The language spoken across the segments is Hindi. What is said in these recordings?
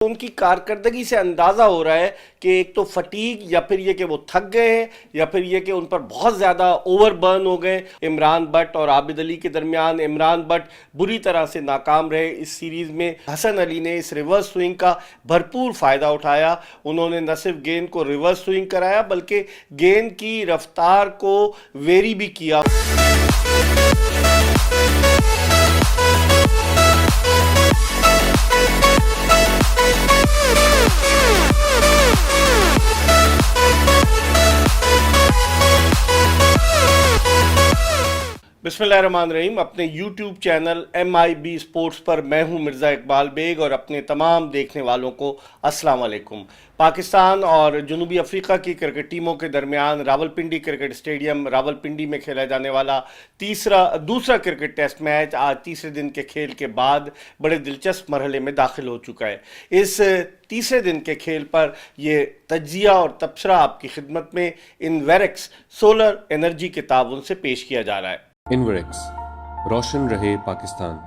उनकी कारकर्दगी से अंदाज़ा हो रहा है कि एक तो फटीग या फिर ये कि वो थक गए हैं या फिर ये कि उन पर बहुत ज़्यादा ओवरबर्न हो गए। इमरान बट और आबिद अली के दरमियान इमरान बट बुरी तरह से नाकाम रहे इस सीरीज़ में। हसन अली ने इस रिवर्स स्विंग का भरपूर फ़ायदा उठाया। उन्होंने न सिर्फ गेंद को रिवर्स स्विंग कराया बल्कि गेंद की रफ्तार को वेरी भी किया। बिस्मिल्लाहिर्रहमानिर्रहीम। अपने YouTube चैनल MIB स्पोर्ट्स पर मैं हूं मिर्ज़ा इकबाल बेग और अपने तमाम देखने वालों को अस्सलाम वालेकुम। पाकिस्तान और जनूबी अफ्रीका की क्रिकेट टीमों के दरमियान रावलपिंडी क्रिकेट स्टेडियम रावलपिंडी में खेला जाने वाला दूसरा क्रिकेट टेस्ट मैच आज तीसरे दिन के खेल के बाद बड़े दिलचस्प मरहले में दाखिल हो चुका है। इस तीसरे दिन के खेल पर ये तज्जिया और तबसरा आपकी खिदमत में इनवेरेक्स सोलर एनर्जी के ताउन से पेश किया जा रहा है। इनवेरेक्स, रोशन रहे पाकिस्तान।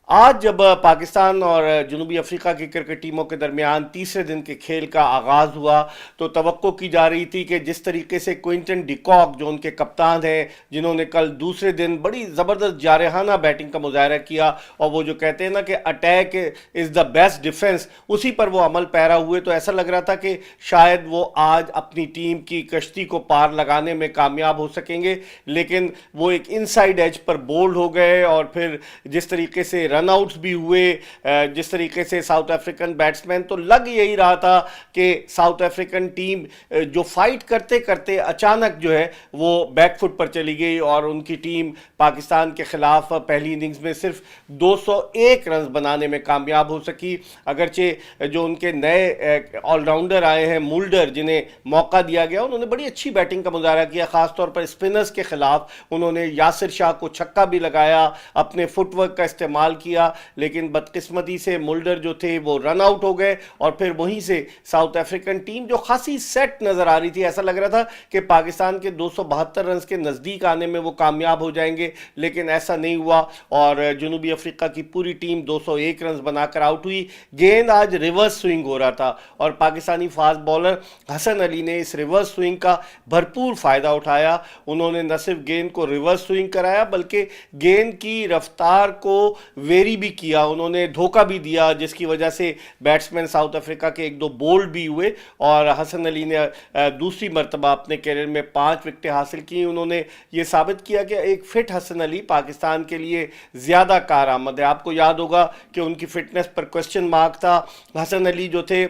आज जब पाकिस्तान और जनूबी अफ्रीका की क्रिकेट टीमों के दरमियान तीसरे दिन के खेल का आगाज़ हुआ तो तवक्को की जा रही थी कि जिस तरीके से क्विंटन डिकॉक जो उनके कप्तान हैं, जिन्होंने कल दूसरे दिन बड़ी ज़बरदस्त जारहाना बैटिंग का मुजाहरा किया और वो जो कहते हैं ना कि attack is the best defence, उसी पर वो अमल पैरा हुए, तो ऐसा लग रहा था कि शायद वो आज अपनी टीम की कश्ती को पार लगाने में कामयाब हो सकेंगे। लेकिन वो एक इनसाइड एज पर बोल्ड हो गए और फिर जिस तरीके से रन आउट्स भी हुए, जिस तरीके से साउथ अफ्रीकन बैट्समैन, तो लग यही रहा था कि साउथ अफ्रीकन टीम जो फाइट करते करते अचानक जो है वो बैकफुट पर चली गई और उनकी टीम पाकिस्तान के खिलाफ पहली इनिंग्स में सिर्फ 201 रन बनाने में कामयाब हो सकी। अगरचे जो उनके नए ऑलराउंडर आए हैं मुल्डर, जिन्हें मौका दिया गया, उन्होंने बड़ी अच्छी बैटिंग का मुजाहरा किया। खासतौर पर स्पिनर्स के खिलाफ उन्होंने यासिर शाह को छक्का भी लगाया, अपने फुटवर्क का इस्तेमाल किया, लेकिन बदकिस्मती से मुल्डर जो थे वो रन आउट हो गए और फिर वहीं से साउथ अफ्रीकन टीम जो खासी सेट नजर आ रही थी, ऐसा लग रहा था कि पाकिस्तान के 272 रन के नज़दीक आने में वो कामयाब हो जाएंगे, लेकिन ऐसा नहीं हुआ और जनूबी अफ्रीका की पूरी टीम 201 रन बनाकर आउट हुई। गेंद आज रिवर्स स्विंग हो रहा था और पाकिस्तानी फास्ट बॉलर हसन अली ने इस रिवर्स स्विंग का भरपूर फ़ायदा उठाया। उन्होंने न सिर्फ गेंद को रिवर्स स्विंग कराया बल्कि गेंद की रफ्तार को वेरी भी किया, उन्होंने धोखा भी दिया, जिसकी वजह से बैट्समैन साउथ अफ्रीका के एक दो बोल्ड भी हुए और हसन अली ने दूसरी मरतबा अपने कैरियर में 5 विकेटें हासिल की। उन्होंने ये साबित किया कि एक फिट हसन अली पाकिस्तान के लिए ज़्यादा कारआमद है। आपको याद होगा कि उनकी फिटनेस पर क्वेश्चन मार्क था। हसन अली जो थे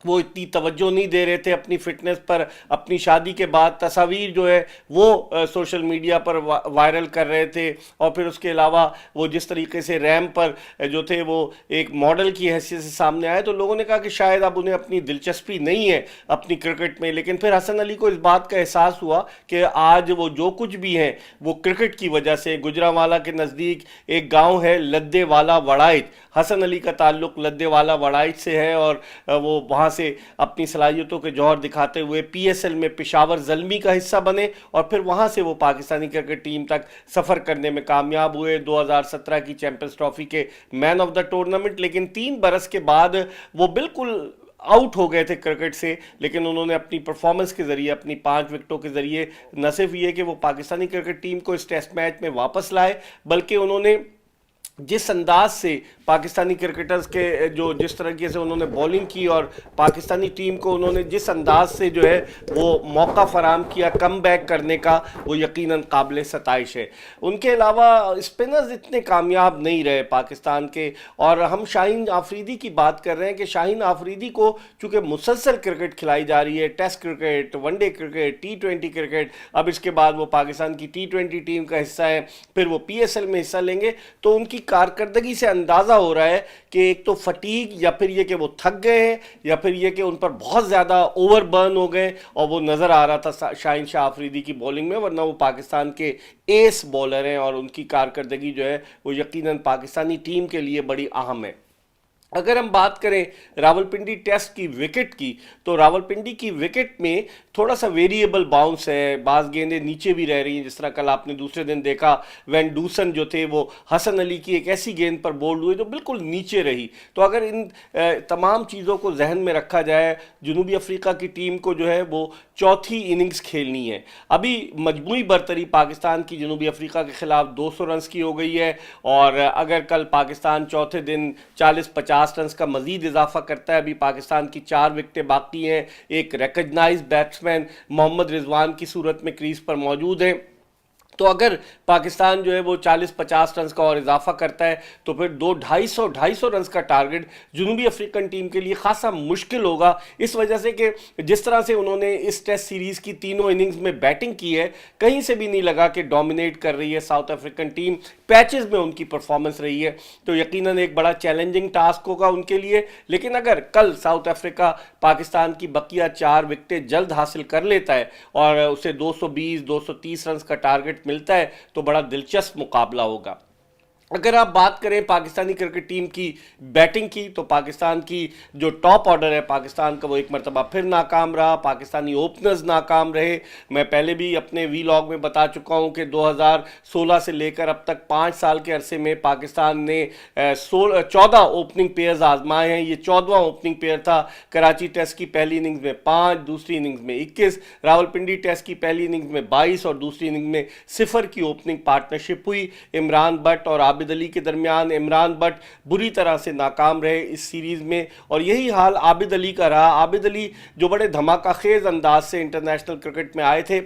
वो इतनी तवज्जो नहीं दे रहे थे अपनी फिटनेस पर। अपनी शादी के बाद तस्वीर जो है वो सोशल मीडिया पर वायरल कर रहे थे और फिर उसके अलावा वो जिस तरीके से रैंप पर जो थे वो एक मॉडल की हैसियत से सामने आए, तो लोगों ने कहा कि शायद अब उन्हें अपनी दिलचस्पी नहीं है अपनी क्रिकेट में। लेकिन फिर हसन अली को इस बात का एहसास हुआ कि आज वो जो कुछ भी हैं वो क्रिकेट की वजह से। गुजरांवाला के नज़दीक एक गाँव है लद्देवाला वड़ाइच, हसन अली का ताल्लुक़ लद्देवाला वड़ाइच से है और वो वहाँ से अपनी सलाहियतों के जौहर दिखाते हुए PSL में पेशावर ज़ल्मी का हिस्सा बने और फिर वहाँ से वो पाकिस्तानी क्रिकेट टीम तक सफ़र करने में कामयाब हुए। 2017 की चैंपियंस ट्रॉफी के मैन ऑफ द टूर्नामेंट, लेकिन 3 बरस के बाद वो बिल्कुल आउट हो गए थे क्रिकेट से। लेकिन उन्होंने अपनी परफॉर्मेंस के ज़रिए, अपनी 5 विकेटों के ज़रिए न सिर्फ ये कि वो पाकिस्तानी क्रिकेट टीम को इस टेस्ट मैच में वापस लाए, बल्कि उन्होंने जिस अंदाज से पाकिस्तानी क्रिकेटर्स के जो जिस तरीके से उन्होंने बॉलिंग की और पाकिस्तानी टीम को उन्होंने जिस अंदाज से जो है वो मौका फराम किया कम बैक करने का, वो यकीनन काबिल सताइश है। उनके अलावा स्पिनर्स इतने कामयाब नहीं रहे पाकिस्तान के। और हम शाहीन आफरीदी की बात कर रहे हैं कि शाहीन आफरीदी को चूँकि मुसलसल क्रिकेट खिलाई जा रही है, test cricket, one day cricket, T20 cricket, अब इसके बाद वो पाकिस्तान की T20 टीम का हिस्सा है, फिर वो PSL में हिस्सा लेंगे, तो उनकी कारकर्दगी से अंदाज़ा हो रहा है कि एक तो फटीग या फिर ये कि वो थक गए हैं या फिर ये कि उन पर बहुत ज़्यादा ओवरबर्न हो गए और वो नज़र आ रहा था शाहीन शाह आफरीदी की बॉलिंग में। वरना वो पाकिस्तान के एस बॉलर हैं और उनकी कारकर्दगी जो है वो यकीनन पाकिस्तानी टीम के लिए बड़ी अहम है। अगर हम बात करें रावलपिंडी टेस्ट की विकेट की, तो रावलपिंडी की विकेट में थोड़ा सा वेरिएबल बाउंस है, बाज गेंदें नीचे भी रह रही हैं। जिस तरह कल आपने दूसरे दिन देखा वैन डूसन जो थे वो हसन अली की एक ऐसी गेंद पर बोल्ड हुए जो बिल्कुल नीचे रही। तो अगर इन तमाम चीज़ों को जहन में रखा जाए, जनूबी अफ्रीका की टीम को जो है वो चौथी इनिंग्स खेलनी है। अभी मजमूई बरतरी पाकिस्तान की जनूबी अफ्रीका के खिलाफ 200 रन की हो गई है, और अगर कल पाकिस्तान चौथे दिन 40-50 रन का मजीद इजाफा करता है, अभी पाकिस्तान की 4 विकेटें बाकी हैं, एक रिकग्नाइज्ड बैट्समैन मोहम्मद रिजवान की सूरत में क्रीज पर मौजूद है। तो अगर पाकिस्तान जो है वो 40-50 रन का और इजाफा करता है तो फिर 250 रन का टारगेट जनूबी अफ्रीकन टीम के लिए खासा मुश्किल होगा, इस वजह से कि जिस तरह से उन्होंने इस टेस्ट सीरीज़ की तीनों इनिंग्स में बैटिंग की है, कहीं से भी नहीं लगा कि डोमिनेट कर रही है साउथ अफ्रीकन टीम। पैचेस में उनकी परफॉर्मेंस रही है, तो यकीनन एक बड़ा चैलेंजिंग टास्क होगा उनके लिए। लेकिन अगर कल साउथ अफ्रीका पाकिस्तान की बकिया 4 विकेटें जल्द हासिल कर लेता है और उसे 220-230 रन का टारगेट मिलता है तो बड़ा दिलचस्प मुकाबला होगा। अगर आप बात करें पाकिस्तानी क्रिकेट टीम की बैटिंग की, तो पाकिस्तान की जो टॉप ऑर्डर है पाकिस्तान का वो एक मरतबा फिर नाकाम रहा। पाकिस्तानी ओपनर्स नाकाम रहे। मैं पहले भी अपने वीलॉग में बता चुका हूं कि 2016 से लेकर अब तक 5 साल के अरसे में पाकिस्तान ने 14 ओपनिंग पेयर्स आजमाए हैं। ये 14वां ओपनिंग पेयर था। कराची टेस्ट की पहली इनिंग्स में 5, दूसरी इनिंग्स में 21, रावलपिंडी टेस्ट की पहली इनिंग्स में 22 और दूसरी इनिंग्स में 0 की ओपनिंग पार्टनरशिप हुई। इमरान भट्ट और आबिद अली के दरमियान इमरान भट्ट बुरी तरह से नाकाम रहे इस सीरीज में, और यही हाल आबिद अली का रहा। आबिद अली जो बड़े धमाकाखेज अंदाज से इंटरनेशनल क्रिकेट में आए थे,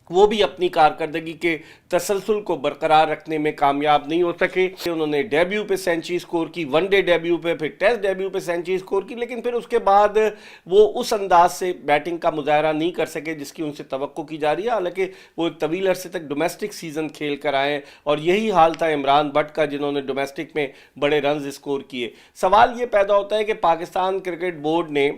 वो भी अपनी कारकर्दगी के तसलसल को बरकरार रखने में कामयाब नहीं हो सके। उन्होंने डेब्यू पे सेंचुरी स्कोर की, वनडे डेब्यू पे, फिर टेस्ट डेब्यू पे सेंचुरी स्कोर की, लेकिन फिर उसके बाद वो उस अंदाज से बैटिंग का मुजाहरा नहीं कर सके जिसकी उनसे तवक्को की जा रही है। हालांकि वो एक तवील अरसे तक डोमेस्टिक सीजन खेल कर आए, और यही हाल था इमरान भट्ट का, जिन्होंने डोमेस्टिक में बड़े रन स्कोर किए। सवाल ये पैदा होता है कि पाकिस्तान क्रिकेट बोर्ड ने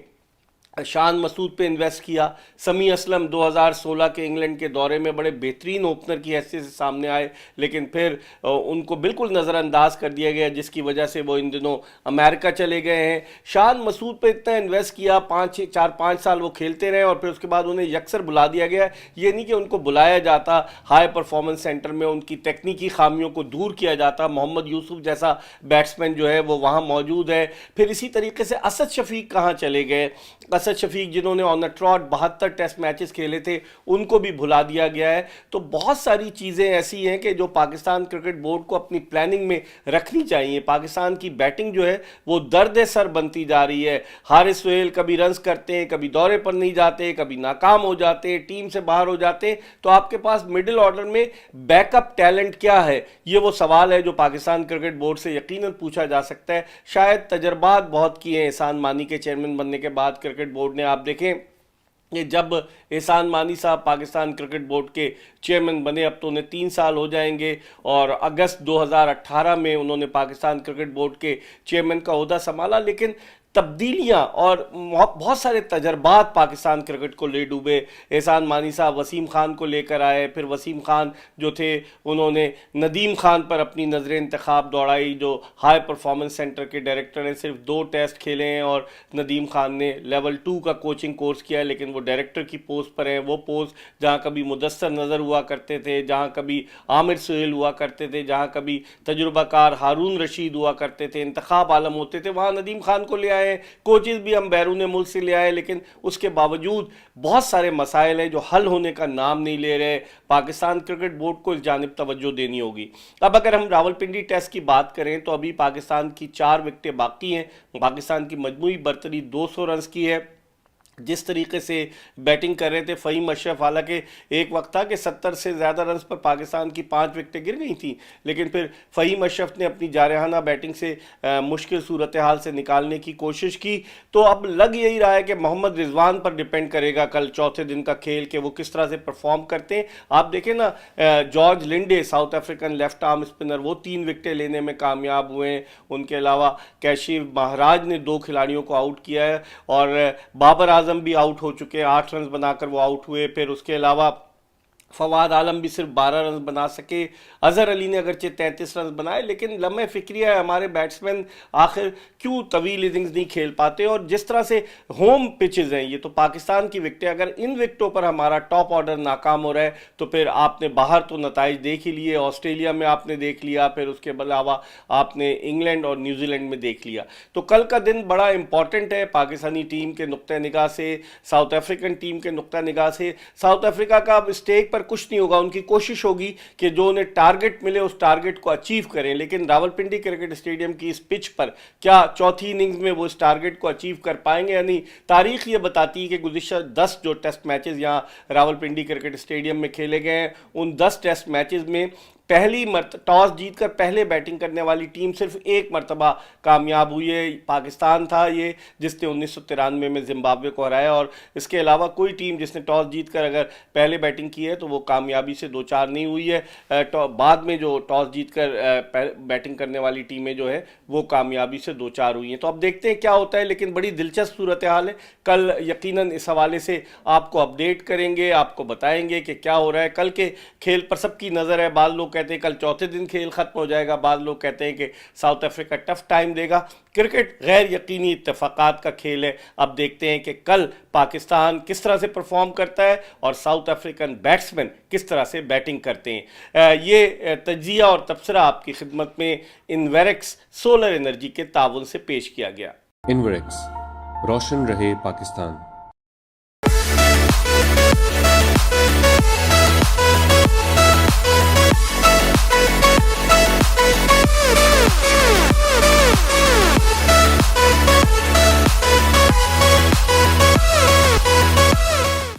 शान मसूद पे इन्वेस्ट किया। समी असलम 2016 के इंग्लैंड के दौरे में बड़े बेहतरीन ओपनर की हैसियत से सामने आए, लेकिन फिर उनको बिल्कुल नज़रअंदाज कर दिया गया, जिसकी वजह से वो इन दिनों अमेरिका चले गए हैं। शान मसूद पे इतना इन्वेस्ट किया, 4-5 साल वो खेलते रहे, और फिर उसके बाद उन्हें यकसर बुला दिया गया। ये नहीं कि उनको बुलाया जाता, हाई परफॉर्मेंस सेंटर में उनकी तकनीकी खामियों को दूर किया जाता। मोहम्मद यूसुफ जैसा बैट्समैन जो है वो वहाँ मौजूद है। फिर इसी तरीके से असद शफीक कहाँ चले गए। असद शफीक जिन्होंने on the trot 72 test matches खेले थे, उनको भी भुला दिया गया है। तो बहुत सारी चीज़ें ऐसी हैं कि जो पाकिस्तान क्रिकेट बोर्ड को अपनी प्लानिंग में रखनी चाहिए। पाकिस्तान की बैटिंग जो है वो दर्द सर बनती जा रही है। हारिस सोहेल कभी रन्स करते हैं, कभी दौरे पर नहीं जाते, कभी नाकाम हो जाते, टीम से बाहर हो जाते। तो आपके पास मिडिल ऑर्डर में बैकअप टैलेंट क्या है, ये वो सवाल है जो पाकिस्तान क्रिकेट बोर्ड से यकीनन पूछा जा सकता है। शायद तजर्बात बहुत किए हैं एहसान मानी के चेयरमैन बनने के बाद क्रिकेट बोर्ड ने। आप देखें कि जब एहसान मानी साहब पाकिस्तान क्रिकेट बोर्ड के चेयरमैन बने, अब तो उन्हें 3 साल हो जाएंगे, और अगस्त 2018 में उन्होंने पाकिस्तान क्रिकेट बोर्ड के चेयरमैन का ओहदा संभाला। लेकिन तब्दीलियां और बहुत सारे तजर्बात पाकिस्तान क्रिकेट को ले डूबे। एहसान मानी साहब वसीम खान को लेकर आए, फिर वसीम खान जो थे उन्होंने नदीम खान पर अपनी नजर इंतखाब दौड़ाई, जो हाई परफॉर्मेंस सेंटर के डायरेक्टर हैं। सिर्फ 2 टेस्ट खेले हैं और नदीम खान ने लेवल 2 का कोचिंग कोर्स किया है, लेकिन वो डायरेक्टर की पोस्ट पर हैं। वो पोस्ट जहाँ कभी मुदस्सर नज़र हुआ करते थे, जहाँ कभी आमिर सुहेल हुआ करते थे, जहाँ कभी तजुर्बाकार हारून रशीद हुआ करते थे, इंतखाब आलम होते थे, वहाँ नदीम खान को ले आए। कोचेज भी हम बैरून मुल्क से ले आए, लेकिन उसके बावजूद बहुत सारे मसाइल हैं जो हल होने का नाम नहीं ले रहे। पाकिस्तान क्रिकेट बोर्ड को इस जानिब तवज्जो देनी होगी। अब अगर हम रावलपिंडी टेस्ट की बात करें तो अभी पाकिस्तान की 4 विकेटें बाकी हैं। पाकिस्तान की मजमूई बरतरी 200 रन की है। जिस तरीके से बैटिंग कर रहे थे फ़हीम अशरफ, हालांकि एक वक्त था कि 70 से ज़्यादा रन्स पर पाकिस्तान की 5 विकेटें गिर गई थी, लेकिन फिर फ़हीम अशरफ ने अपनी जारहाना बैटिंग से मुश्किल सूरत हाल से निकालने की कोशिश की। तो अब लग यही रहा है कि मोहम्मद रिजवान पर डिपेंड करेगा कल चौथे दिन का खेल कि वो किस तरह से परफॉर्म करते हैं। आप देखें ना, George Linde south African left arm spinner, वो 3 विकेटें लेने में कामयाब हुए हैं। उनके अलावा कैशिफ महाराज ने 2 खिलाड़ियों को आउट किया है, और बाबर आजम भी आउट हो चुके हैं, 8 रन बनाकर वो आउट हुए। फिर उसके अलावा फवाद आलम भी सिर्फ 12 रन बना सके। अजहर अली ने अगरचे 33 रन बनाए, लेकिन लम्हे फिक्रिया है हमारे बैट्समैन आखिर क्यों तवील इनिंग्स नहीं खेल पाते। और जिस तरह से होम पिचेस हैं, ये तो पाकिस्तान की विकटें, अगर इन विकटों पर हमारा टॉप ऑर्डर नाकाम हो रहा है तो फिर आपने बाहर तो नताइज देख ही लिए, ऑस्ट्रेलिया में आपने देख लिया, फिर उसके अलावा आपने इंग्लैंड और न्यूजीलैंड में देख लिया। तो कल का दिन बड़ा इंपॉर्टेंट है पाकिस्तानी टीम के नुक्ता निगाह से, साउथ अफ्रीकन टीम के नुक्ता निगाह से। साउथ अफ्रीका का अब स्टेक पर कुछ नहीं होगा, उनकी कोशिश होगी कि जो उन्हें टारगेट मिले उस टारगेट को अचीव करें, लेकिन रावलपिंडी क्रिकेट स्टेडियम की इस पिच पर क्या चौथी इनिंग्स में वो इस टारगेट को अचीव कर पाएंगे या नहीं। तारीख ये बताती है कि गुज़िश्ता 10 जो टेस्ट मैचेस यहाँ रावलपिंडी क्रिकेट स्टेडियम में खेले गए हैं, उन 10 टेस्ट मैचेस में पहली टॉस जीतकर पहले बैटिंग करने वाली टीम सिर्फ एक मरतबा कामयाब हुई है। पाकिस्तान था ये जिसने 1993 में जिम्बाब्वे को हराया, और इसके अलावा कोई टीम जिसने टॉस जीतकर अगर पहले बैटिंग की है तो वो कामयाबी से 2-4 नहीं हुई है। बाद में जो टॉस जीतकर बैटिंग करने वाली टीमें जो है वो कामयाबी से 2-4 हुई हैं। तो अब देखते हैं क्या होता है, लेकिन बड़ी दिलचस्प सूरत हाल है। कल यकीनन इस हवाले से आपको अपडेट करेंगे, आपको बताएंगे कि क्या हो रहा है। कल के खेल पर सबकी नज़र है। बाद लोग कहते हैं कल चौथे दिन खेल खत्म हो जाएगा, बाद लोग कहते हैं कि साउथ अफ्रीका टफ टाइम देगा। क्रिकेट गैर यकीनी इत्तेफाकात का खेल है। अब देखते हैं कि कल पाकिस्तान किस तरह से परफॉर्म करता है और साउथ अफ्रीकन बैट्समैन किस तरह से बैटिंग करते हैं। ये तज्जिया और तबसरा आपकी खिदमत में इनवेरेक्स सोलर एनर्जी के ताउन से पेश किया गया। इनवेरेक्स, रोशन रहे पाकिस्तान।